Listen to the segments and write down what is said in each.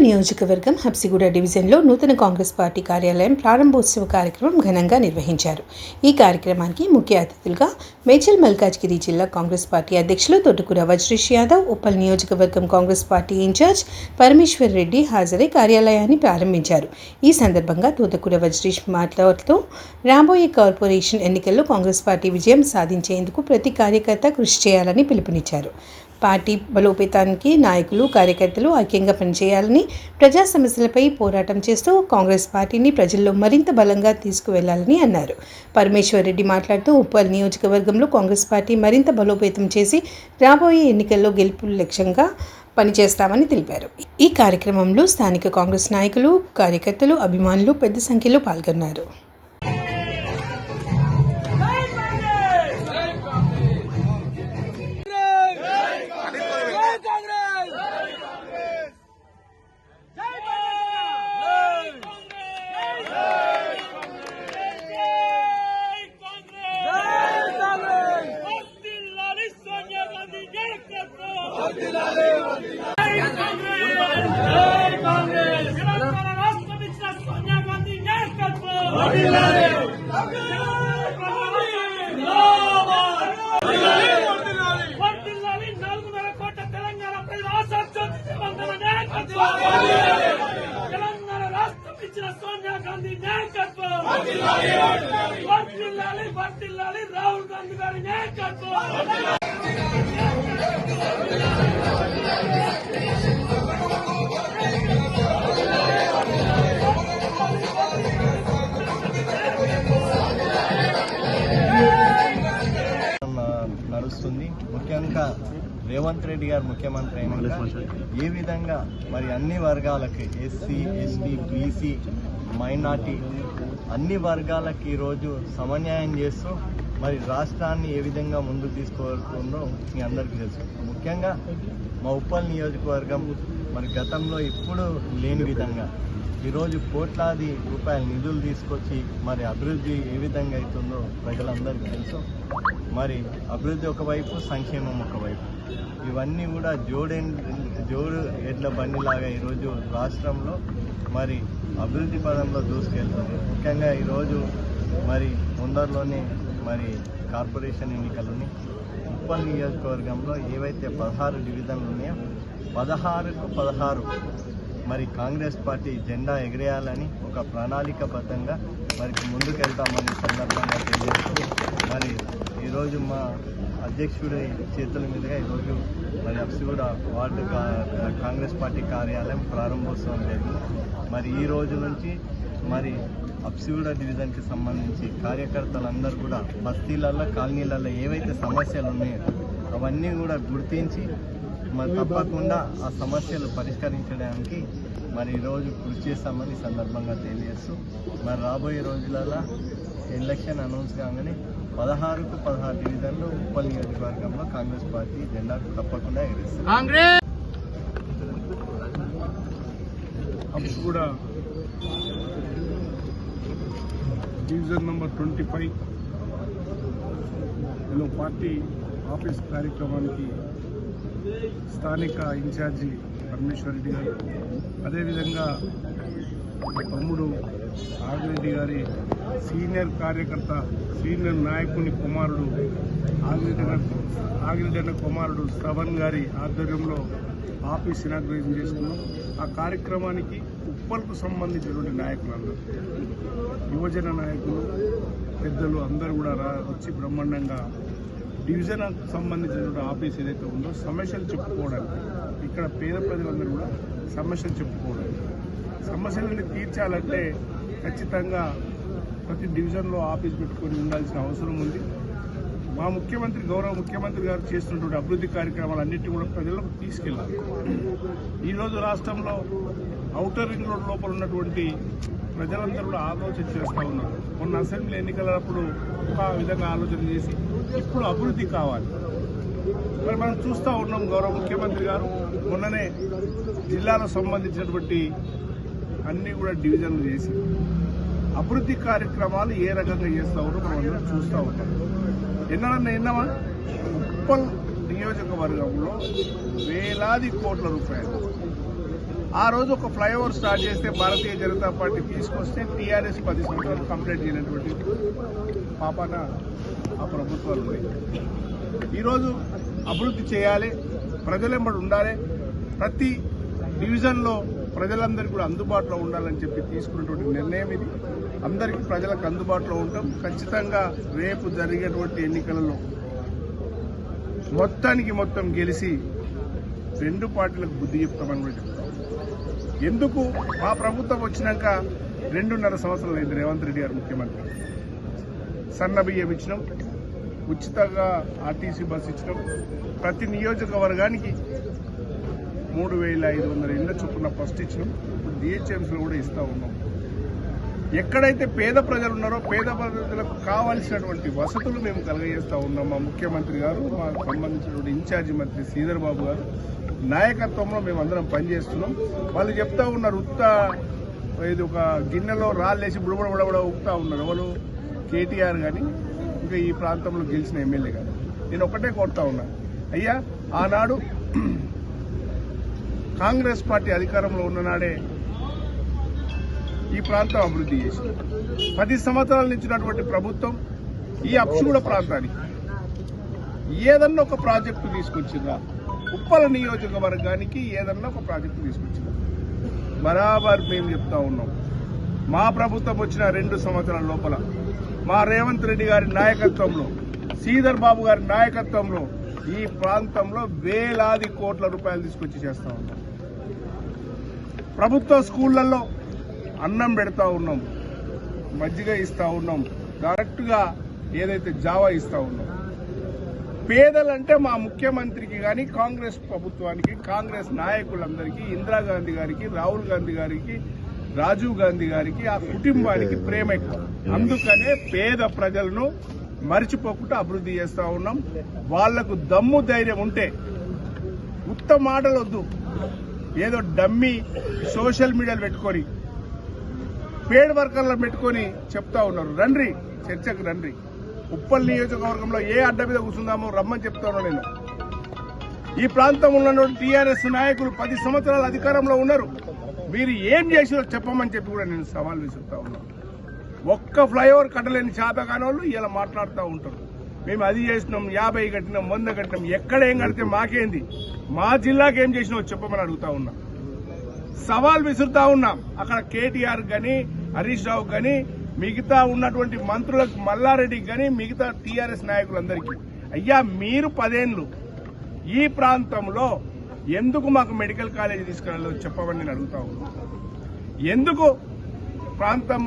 ఉప్పల్ నియోజకవర్గం హబ్సిగూడ డివిజన్లో నూతన కాంగ్రెస్ పార్టీ కార్యాలయం ప్రారంభోత్సవ కార్యక్రమం ఘనంగా నిర్వహించారు. ఈ కార్యక్రమానికి ముఖ్య అతిథులుగా మేడ్చల్ మల్కాజ్గిరి జిల్లా కాంగ్రెస్ పార్టీ అధ్యక్షులు తోటకూర వజ్రేష్ యాదవ్, ఉప్పల్ నియోజకవర్గం కాంగ్రెస్ పార్టీ ఇన్ఛార్జ్ పరమేశ్వర్ రెడ్డి హాజరై కార్యాలయాన్ని ప్రారంభించారు. ఈ సందర్భంగా తోటకూర వజ్రేష్ మాట్లాడుతూ రాబోయే కార్పొరేషన్ ఎన్నికల్లో కాంగ్రెస్ పార్టీ విజయం సాధించేందుకు ప్రతి కార్యకర్త కృషి చేయాలని పిలుపునిచ్చారు. పార్టీ బలోపేతానికి నాయకులు, కార్యకర్తలు ఐక్యంగా పనిచేయాలని, ప్రజా సమస్యలపై పోరాటం చేస్తూ కాంగ్రెస్ పార్టీని ప్రజల్లో మరింత బలంగా తీసుకువెళ్లాలని అన్నారు. పరమేశ్వర్ రెడ్డి మాట్లాడుతూ ఉప్పల్ నియోజకవర్గంలో కాంగ్రెస్ పార్టీ మరింత బలోపేతం చేసి రాబోయే ఎన్నికల్లో గెలుపు లక్ష్యంగా పనిచేస్తామని తెలిపారు. ఈ కార్యక్రమంలో స్థానిక కాంగ్రెస్ నాయకులు, కార్యకర్తలు, అభిమానులు పెద్ద సంఖ్యలో పాల్గొన్నారు. రాహుల్ గాంధీ గారి నాయకత్వం నడుస్తుంది. ముఖ్యంగా రేవంత్ రెడ్డి గారు ముఖ్యమంత్రి అయినాక ఏ విధంగా మరి అన్ని వర్గాలకి ఎస్సీ, ఎస్టీ, బీసీ, మైనార్టీ అన్ని వర్గాలకి ఈరోజు సమన్యాయం చేస్తూ మరి రాష్ట్రాన్ని ఏ విధంగా ముందుకు తీసుకువెళ్తుందో మీ అందరికీ తెలుసు. ముఖ్యంగా మా ఉప్పల్ నియోజకవర్గం మరి గతంలో ఎప్పుడు లేని విధంగా ఈరోజు కోట్లాది రూపాయల నిధులు తీసుకొచ్చి మరి అభివృద్ధి ఏ విధంగా అవుతుందో ప్రజలందరికీ తెలుసు. మరి అభివృద్ధి ఒకవైపు, సంక్షేమం ఒకవైపు, ఇవన్నీ కూడా జోడు ఎడ్ల బండిలాగా ఈరోజు రాష్ట్రంలో మరి అభివృద్ధి పదంలో దూసుకెళ్తుంది. ముఖ్యంగా ఈరోజు మరి ముందరలోనే మరి కార్పొరేషన్ ఎన్నికలని ఉప్పల్ నియోజకవర్గంలో ఏవైతే 16 డివిజన్లు ఉన్నాయో 16కు 16 మరి కాంగ్రెస్ పార్టీ జెండా ఎగిరేయాలని ఒక ప్రణాళికబద్ధంగా మరి ముందుకెళ్తామని సందర్భంగా తెలియజేస్తూ మరి ఈరోజు మా అధ్యక్షుడి చేతుల మీదుగా ఈరోజు మరి హబ్సిగూడ వార్డు కాంగ్రెస్ పార్టీ కార్యాలయం ప్రారంభోత్సవం జరిగింది. మరి ఈ రోజు నుంచి మరి హబ్సిగూడ డివిజన్కి సంబంధించి కార్యకర్తలందరూ కూడా బస్తీలలో, కాలనీలలో ఏవైతే సమస్యలు ఉన్నాయో అవన్నీ కూడా గుర్తించి మరి తప్పకుండా ఆ సమస్యలు పరిష్కరించడానికి మరి ఈరోజు కృషి చేస్తామని సందర్భంగా తెలియజేస్తూ మరి రాబోయే రోజులలో ఎలక్షన్ అనౌన్స్ కాగానే 16కు 16 డివిజన్లు ఉప్పల్ నియోజకవర్గంలో కాంగ్రెస్ పార్టీ జెండాకు తప్పకుండా ఎగరేస్తుంది. హబ్సిగూడ డివిజన్ నంబర్ 25లో పార్టీ ఆఫీస్ కార్యక్రమానికి స్థానిక ఇన్ఛార్జి పరమేశ్వర్ రెడ్డి గారు, అదేవిధంగా తమ్ముడు ఆగిరెడ్డి గారి సీనియర్ కార్యకర్త, సీనియర్ నాయకుని కుమారుడు ఆగిరెడ్డి కుమారుడు శ్రవణ్ గారి ఆధ్వర్యంలో ఆఫీస్ ఇనాగ్రేషన్ చేసుకున్నాం. ఆ కార్యక్రమానికి ఉప్పల్కు సంబంధించినటువంటి నాయకులందరూ, యువజన నాయకులు, పెద్దలు అందరూ కూడా వచ్చి బ్రహ్మాండంగా డివిజన్కు సంబంధించినటువంటి ఆఫీస్ ఏదైతే ఉందో సమస్యలు చెప్పుకోవడానికి, ఇక్కడ పేద ప్రజలందరూ కూడా సమస్యలు చెప్పుకోవడానికి, సమస్యలను తీర్చాలంటే ఖచ్చితంగా ప్రతి డివిజన్లో ఆఫీస్ పెట్టుకొని ఉండాల్సిన అవసరం ఉంది. మా ముఖ్యమంత్రి, గౌరవ ముఖ్యమంత్రి గారు చేస్తున్నటువంటి అభివృద్ధి కార్యక్రమాలన్నింటినీ కూడా ప్రజలకు తీసుకెళ్ళాలి. ఈరోజు రాష్ట్రంలో ఔటర్ రింగ్ రోడ్ లోపల ఉన్నటువంటి ప్రజలందరూ కూడా ఆలోచన చేస్తూ ఉన్నారు. మొన్న అసెంబ్లీ ఎన్నికలప్పుడు ఒక విధంగా ఆలోచన చేసి ఇప్పుడు అభివృద్ధి కావాలి. మరి మనం చూస్తూ ఉన్నాం, గౌరవ ముఖ్యమంత్రి గారు మొన్ననే జిల్లాలో సంబంధించినటువంటి అన్నీ కూడా డివిజన్లు చేసి అభివృద్ధి కార్యక్రమాలు ఏ రకంగా చేస్తూ ఉన్నారో మనం అందరం చూస్తూ ఉంటాం. ఎన్నమా ఉప్పల్ నియోజకవర్గంలో వేలాది కోట్ల రూపాయలు ఆ రోజు ఒక ఫ్లైఓవర్ స్టార్ట్ చేస్తే భారతీయ జనతా పార్టీ తీసుకొస్తే టీఆర్ఎస్ 10 సంవత్సరాలు కంప్లీట్ చేయనటువంటి పాపాన ఆ ప్రభుత్వాలు ఉన్నాయి. ఈరోజు అభివృద్ధి చేయాలి, ప్రజలెంబడి ఉండాలి, ప్రతి డివిజన్లో ప్రజలందరికీ కూడా అందుబాటులో ఉండాలని చెప్పి తీసుకున్నటువంటి నిర్ణయం ఇది. అందరికీ ప్రజలకు అందుబాటులో ఉంటాం. ఖచ్చితంగా రేపు జరిగేటువంటి ఎన్నికలలో మొత్తం గెలిచి 2 పార్టీలకు బుద్ధి చెప్తామని కూడా చెప్తాం. ఎందుకు మా ప్రభుత్వం వచ్చినాక 2.5 సంవత్సరాలు అయింది రేవంత్ రెడ్డి గారు ముఖ్యమంత్రి. సన్న బియ్యం ఇచ్చినాం, ఉచితంగా ఆర్టీసీ బస్సు ఇచ్చినాం, ప్రతి నియోజకవర్గానికి 3,500 ఇళ్ల చొప్పున ఫస్ట్ ఇచ్చినాం. ఇప్పుడు డిహెచ్ఎంసీలో కూడా ఇస్తూ ఉన్నాం. ఎక్కడైతే పేద ప్రజలు ఉన్నారో పేద ప్రజలకు కావాల్సినటువంటి వసతులు మేము కలుగజేస్తూ ఉన్నాం. మా ముఖ్యమంత్రి గారు, మాకు సంబంధించినటువంటి ఇన్ఛార్జి మంత్రి శ్రీధర్ బాబు గారు నాయకత్వంలో మేము అందరం పనిచేస్తున్నాం. వాళ్ళు చెప్తా ఉన్నారు, ఇది ఒక గిన్నెలో రాళ్ళేసి బుడబుడబుడబుడ ఉప్పుతా ఉన్నారు. ఎవరు? కేటీఆర్ కానీ ఇంకా ఈ ప్రాంతంలో గెలిచిన ఎమ్మెల్యే కానీ. నేను ఒకటే కోరుతా ఉన్నా, అయ్యా ఆనాడు కాంగ్రెస్ పార్టీ అధికారంలో ఉన్ననాడే ఈ ప్రాంతం అభివృద్ధి చేసి 10 సంవత్సరాల నుంచినటువంటి ప్రభుత్వం ఈ అప్షుగూడ ప్రాంతానికి ఏదన్నా ఒక ప్రాజెక్టు తీసుకొచ్చిందా? ఉప్పల నియోజకవర్గానికి ఏదన్నా ఒక ప్రాజెక్టు తీసుకొచ్చిందా? బరాబర్ మేము చెప్తా ఉన్నాం. మా ప్రభుత్వం వచ్చిన 2 సంవత్సరాల లోపల మా రేవంత్ రెడ్డి గారి నాయకత్వంలో, శ్రీధర్ బాబు గారి నాయకత్వంలో ఈ ప్రాంతంలో వేలాది కోట్ల రూపాయలు తీసుకొచ్చి చేస్తా ఉన్నాం. ప్రభుత్వ స్కూళ్లలో అన్నం పెడతా ఉన్నాం, మజ్జిగ ఇస్తా ఉన్నాం, డైరెక్ట్గా ఏదైతే జావా ఇస్తా ఉన్నాం. పేదలంటే మా ముఖ్యమంత్రికి కానీ కాంగ్రెస్ ప్రభుత్వానికి, కాంగ్రెస్ నాయకులందరికీ, ఇందిరాగాంధీ గారికి, రాహుల్ గాంధీ గారికి, రాజీవ్ గాంధీ గారికి, ఆ కుటుంబానికి ప్రేమ ఎక్కువ. అందుకనే పేద ప్రజలను మరిచిపోకుండా అభివృద్ధి చేస్తా ఉన్నాం. వాళ్లకు దమ్ము ధైర్యం ఉంటే ఉత్తమ మాటలు వద్దు, ఏదో డమ్మీ సోషల్ మీడియాలు పెట్టుకొని పేడ్ వర్కర్లను పెట్టుకొని చెప్తా ఉన్నారు. రండి, చర్చకు రండి. ఉప్పల్ నియోజకవర్గంలో ఏ అడ్డ మీద కూర్చుందామో రమ్మని చెప్తాను నేను. ఈ ప్రాంతంలో ఉన్న టీఆర్ఎస్ నాయకులు 10 సంవత్సరాల అధికారంలో ఉన్నారు. మీరు ఏం చేసినో చెప్పమని చెప్పి కూడా నేను సవాల్ విసురుతా ఉన్నాను. ఒక్క ఫ్లైఓవర్ కట్టలేని చేతకాని వాళ్ళు ఇలా మాట్లాడుతూ ఉంటారు. మేము అది చేసినాం, 50 కట్టినాం, 100 కట్టినాం. ఎక్కడ ఏం కడితే మాకేంది? మా జిల్లాకి ఏం చేసినావో చెప్పమని అడుగుతా ఉన్నా. సవాల్ విసురుతా ఉన్నాం. అక్కడ కేటీఆర్ కానీ, హరీష్ రావు కానీ, మిగతా ఉన్నటువంటి మంత్రులకు, మల్లారెడ్డికి కానీ, మిగతా టీఆర్ఎస్ నాయకులందరికీ, అయ్యా మీరు 10 ఏళ్లు ఈ ప్రాంతంలో ఎందుకు మాకు మెడికల్ కాలేజీ తీసుకురాలో చెప్పమని నేను అడుగుతా ఉన్నా. ఎందుకు ప్రాంతం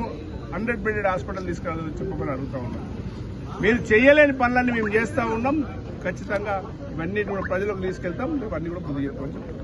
100 బెడెడ్ హాస్పిటల్ తీసుకురాలో చెప్పమని అడుగుతా ఉన్నా. మీరు చేయలేని పనులన్నీ మేము చేస్తా ఉన్నాం. ఖచ్చితంగా ఇవన్నీ కూడా ప్రజలకు తీసుకెళ్తాం. ఇవన్నీ కూడా బుద్ధి చెప్తామని చెప్తాం.